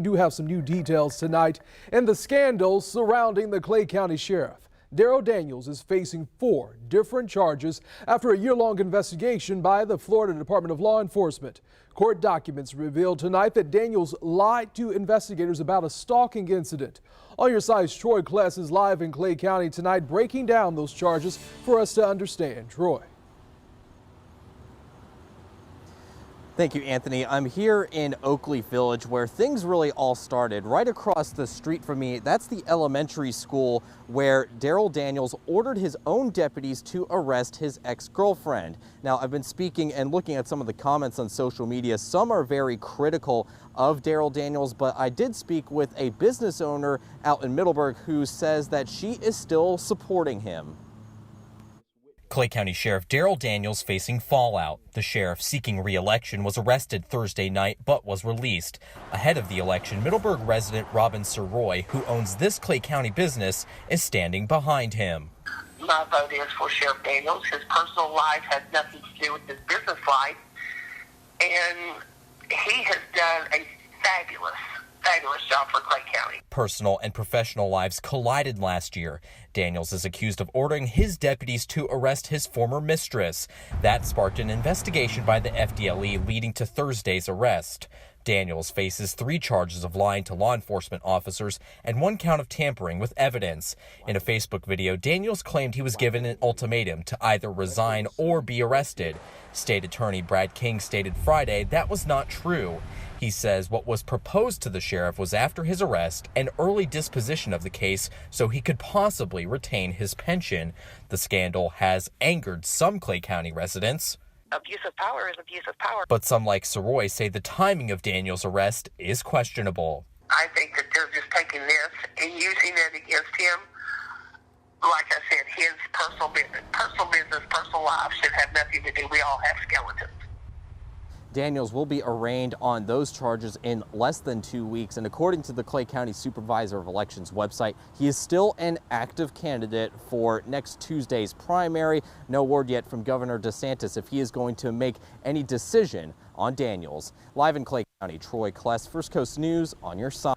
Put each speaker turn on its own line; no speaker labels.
We do have some new details tonight in the scandal surrounding the Clay County Sheriff. Darryl Daniels is facing 4 different charges after a year-long investigation by the Florida Department of Law Enforcement. Court documents revealed tonight that Daniels lied to investigators about a stalking incident. On your side's Troy Kless is live in Clay County tonight, breaking down those charges for us to understand. Troy.
Thank you, Anthony. I'm here in Oakley Village where things really all started. Right across the street from me, that's the elementary school where Darryl Daniels ordered his own deputies to arrest his ex-girlfriend. Now, I've been speaking and looking at some of the comments on social media. Some are very critical of Darryl Daniels, but I did speak with a business owner out in Middleburg who says that she is still supporting him.
Clay County Sheriff Darryl Daniels facing fallout. The sheriff seeking re-election was arrested Thursday night but was released. Ahead of the election, Middleburg resident Robin Roy, who owns this Clay County business, is standing behind him.
My vote is for Sheriff Daniels. His personal life has nothing to do with his business life, and he has done a fabulous job for Clay County.
Personal and professional lives collided last year. Daniels is accused of ordering his deputies to arrest his former mistress. That sparked an investigation by the FDLE leading to Thursday's arrest. Daniels faces 3 charges of lying to law enforcement officers and 1 count of tampering with evidence. In a Facebook video, Daniels claimed he was given an ultimatum to either resign or be arrested. State Attorney Brad King stated Friday that was not true. He says what was proposed to the sheriff was after his arrest an early disposition of the case so he could possibly retain his pension. The scandal has angered some Clay County residents.
Abuse of power is abuse of power.
But some like Soroy say the timing of Daniels' arrest is questionable.
I think that they're just taking this and using it against him. Like I said, his personal business, personal life should have nothing to do. We all have skeletons.
Daniels will be arraigned on those charges in less than 2 weeks, and according to the Clay County Supervisor of Elections website, he is still an active candidate for next Tuesday's primary. No word yet from Governor DeSantis if he is going to make any decision on Daniels. Live in Clay County, Troy Kless, First Coast News on your side.